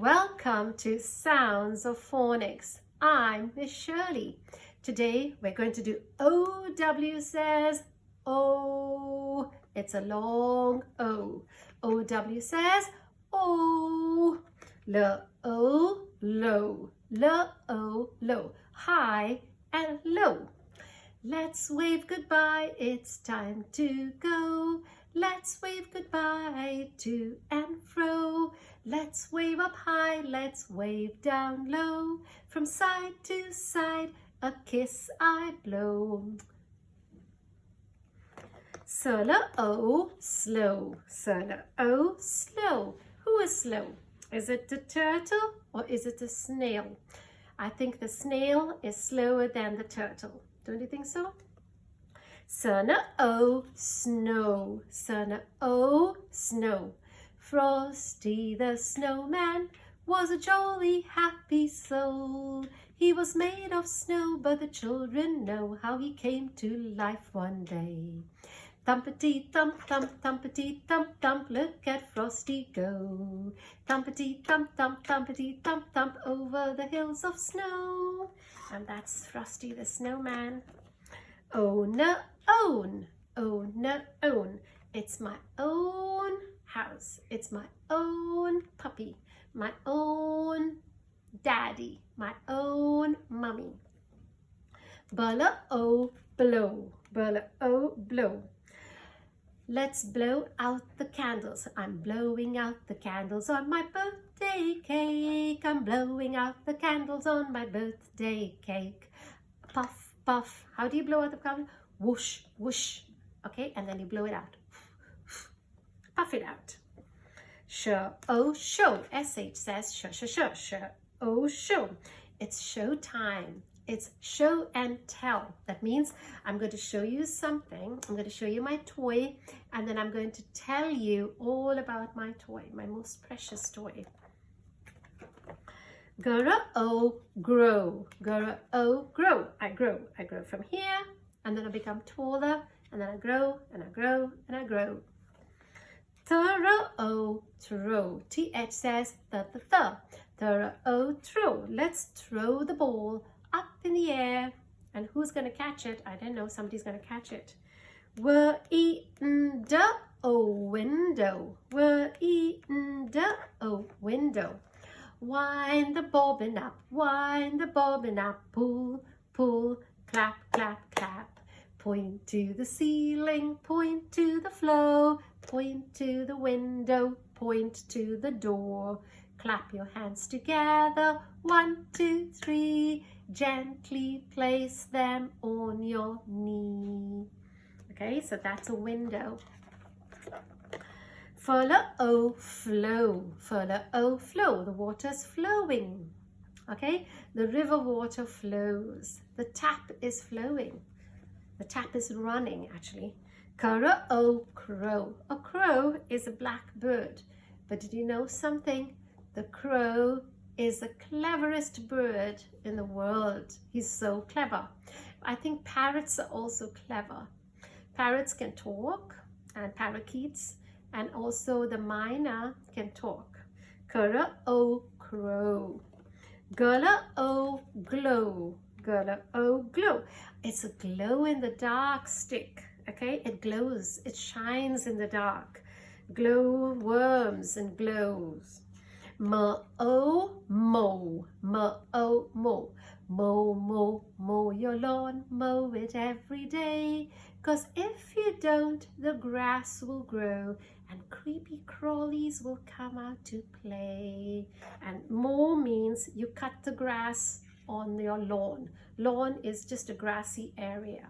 Welcome to Sounds of Phonics. I'm Miss Shirley. Today we're going to do OW says O. It's a long O. OW says O. L-O, low. L-O, low. High and low. Let's wave goodbye, it's time to go. Let's wave goodbye to and fro. Let's wave up high, let's wave down low. From side to side, a kiss I blow. Solo-o, slow. Solo-o, slow. Who is slow? Is it the turtle or is it the snail? I think the snail is slower than the turtle. Don't you think so? Summer-o, snow. Summer-o, snow. Frosty the snowman was a jolly happy soul. He was made of snow, but the children know how he came to life one day. Thumpity-thump, thump, thumpity-thump, thump, look at Frosty go. Thumpity-thump, thump, thumpity-thump, thump, over the hills of snow. And that's Frosty the snowman. Own, own, own. It's my own house. It's my own puppy, my own daddy, my own mummy. Blow, blow, blow, blow. Let's blow out the candles. I'm blowing out the candles on my birthday cake. I'm blowing out the candles on my birthday cake. Puff, puff. How do you blow out the candle? Whoosh, whoosh. Okay, and then you blow it out. Puff it out. Show, oh, show. SH says show, show, show, show, oh, show. It's show time. It's show and tell. That means I'm going to show you something. I'm going to show you my toy, and then I'm going to tell you all about my toy, my most precious toy. Grow, grow. Grow, grow. I grow. I grow from here, and then I become taller, and then I grow, and I grow, and I grow. Throw, throw. TH says th. Throw, throw. Let's throw the ball up in the air. And who's going to catch it? I don't know. Somebody's going to catch it. We're eating the window. We're eating the window. Wind the bobbin up. Wind the bobbin up. Pull, pull, clap, clap, clap. Point to the ceiling. Point to the floor. Point to the window. Point to the door. Clap your hands together. 1, 2, 3. Gently place them on your knee. Okay, so that's a window. Follow, flow. Follow, flow. The water's flowing. Okay, the river water flows. The tap is flowing. The tap is running, actually. Crow, crow. A crow is a black bird. But did you know something? The crow is the cleverest bird in the world. He's so clever. I think parrots are also clever. Parrots can talk, and parakeets, and also the myna can talk. Crow, crow. Glow, glow. Glow, glow. It's a glow in the dark stick. Okay, it glows, it shines in the dark. Glow worms and glows. Mow, mow, mow, mow. Mow, mow, mow your lawn, mow it every day. 'Cause if you don't, the grass will grow and creepy crawlies will come out to play. And mow means you cut the grass on your lawn. Lawn is just a grassy area.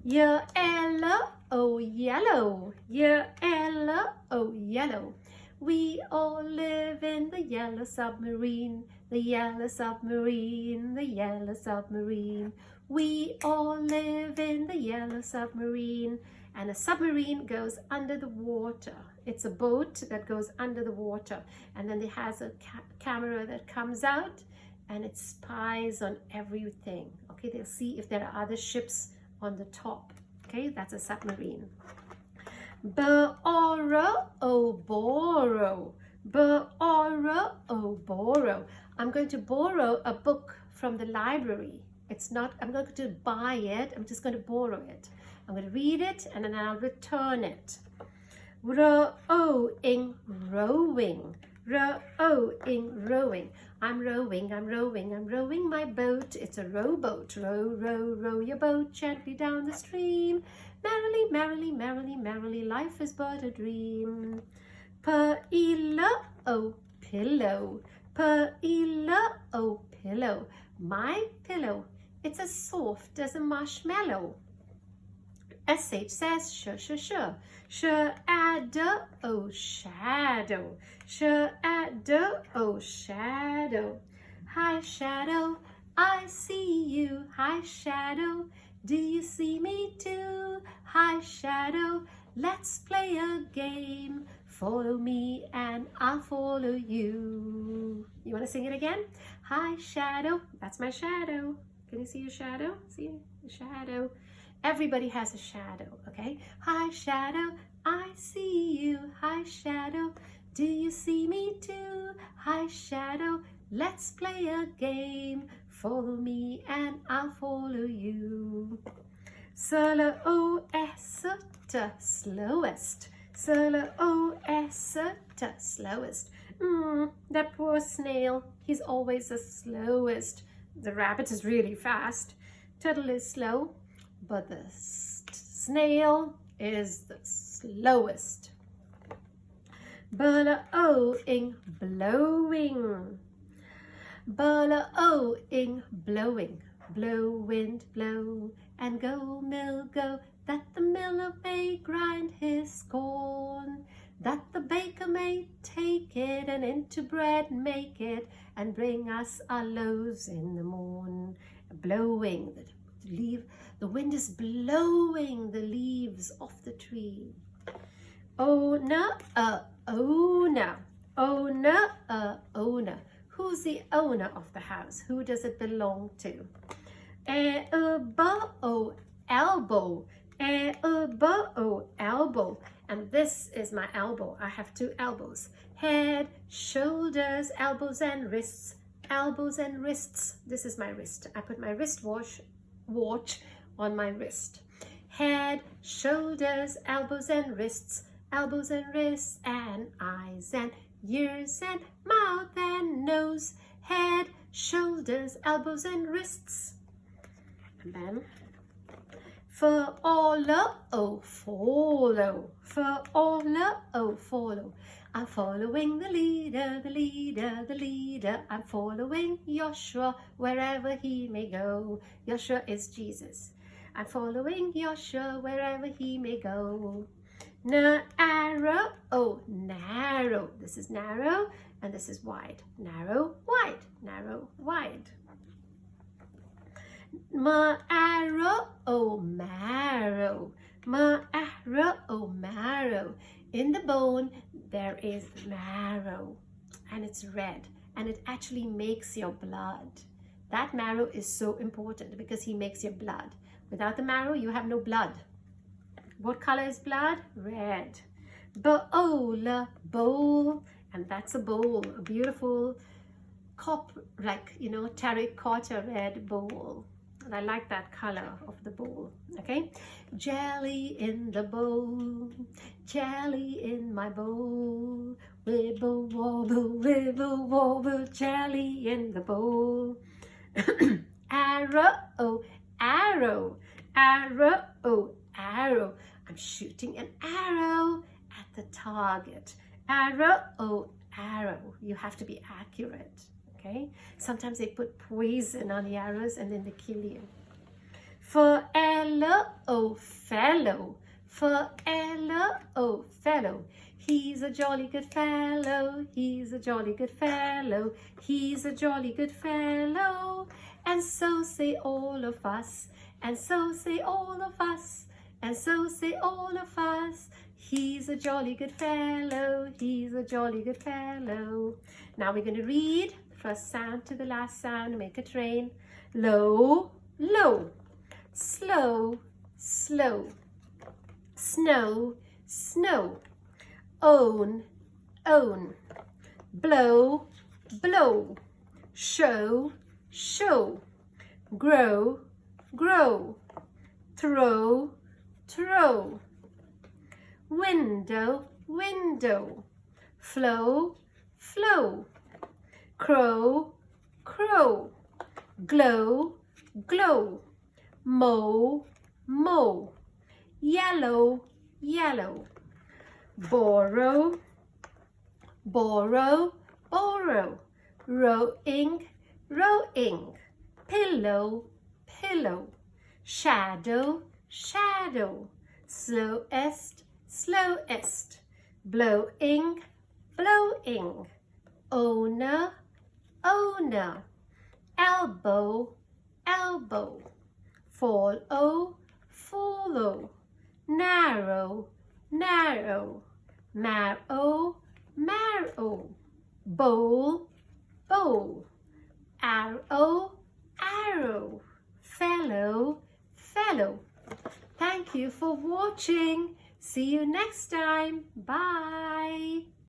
Yellow, oh yellow, yellow, oh yellow. We all live in the yellow submarine, the yellow submarine, the yellow submarine. We all live in the yellow submarine. And a submarine goes under the water. It's a boat that goes under the water. And then it has a camera that comes out and it spies on everything. Okay, they'll see if there are other ships on the top. Okay, that's a submarine. Borrow, oh borrow. Borrow, borrow. I'm going to borrow a book from the library. It's not, I'm not going to buy it, I'm just going to borrow it. I'm going to read it and then I'll return it. Rowing, rowing. Rowing, rowing. I'm rowing, I'm rowing, I'm rowing my boat. It's a rowboat. Row, row, row your boat gently down the stream. Merrily, merrily, merrily, merrily, life is but a dream. Pillow, pillow. Pillow, pillow. My pillow, it's as soft as a marshmallow. SH says sh, sh, sh. Shadow, shadow. Shadow, shadow. Hi, shadow, I see you. Hi, shadow, do you see me too? Hi, shadow, let's play a game. Follow me and I'll follow you. You want to sing it again? Hi, shadow, that's my shadow. Can you see your shadow? See the shadow? Everybody has a shadow, okay? Hi, shadow, I see you. Hi, shadow, do you see me too? Hi, shadow, let's play a game. Follow me and I'll follow you. Slowest, slowest. Slowest, slowest. That poor snail, he's always the slowest. The rabbit is really fast. Turtle is slow, but the snail is the slowest. Blowing, blowing. Blowing, blowing. Blow, wind, blow, and go, mill, go, that the miller may grind his corn, that the baker may take it and into bread make it, and bring us our loaves in the morn. Blowing, the wind is blowing the leaves off the tree. Owner, owner. Owner, owner. Who's the owner of the house? Who does it belong to? Elbow, elbow. Elbow, elbow. And this is my elbow. I have two elbows. Head, shoulders, elbows and wrists. Elbows and wrists. This is my wrist. I put my wristwatch on my wrist. Head, shoulders, elbows and wrists. Elbows and wrists and eyes and ears and mouth and nose. Head, shoulders, elbows and wrists. And then follow, follow. Follow, follow. I'm following the leader, the leader, the leader. I'm following Joshua wherever he may go. Joshua is Jesus. I'm following Joshua wherever he may go. Narrow, narrow. This is narrow and this is wide. Narrow, wide. Narrow, wide. Marrow, marrow. Marrow, marrow. In the bone there is marrow and it's red and it actually makes your blood. That marrow is so important because he makes your blood. Without the marrow you have no blood. What color is blood? Red. Bowl, bowl, and that's a bowl, a beautiful terracotta red bowl. And I like that color of the bowl, okay? Jelly in the bowl, jelly in my bowl, wibble wobble, jelly in the bowl. Arrow, arrow, arrow, arrow. I'm shooting an arrow at the target. Arrow, arrow. You have to be accurate. Okay? Sometimes they put poison on the arrows and then they kill you. Fellow, fellow. Fellow, fellow. He's a jolly good fellow. He's a jolly good fellow. He's a jolly good fellow. And so say all of us. And so say all of us. And so say all of us. He's a jolly good fellow. He's a jolly good fellow. Now we're going to read first sound to the last sound, make it rain. Low, low. Slow, slow. Snow, snow. Own, own. blow, blow, show, show, grow, grow, throw, throw, window, window, flow, flow, crow, crow, glow, glow, mow, mow, yellow, yellow, borrow, borrow, borrow, rowing, rowing, pillow, pillow, shadow, shadow, slowest, slowest, blowing, blowing, owner, owner, elbow, elbow, follow, follow, narrow, narrow, marrow, marrow, bowl, bowl, arrow, arrow, fellow, fellow. Thank you for watching. See you next time. Bye.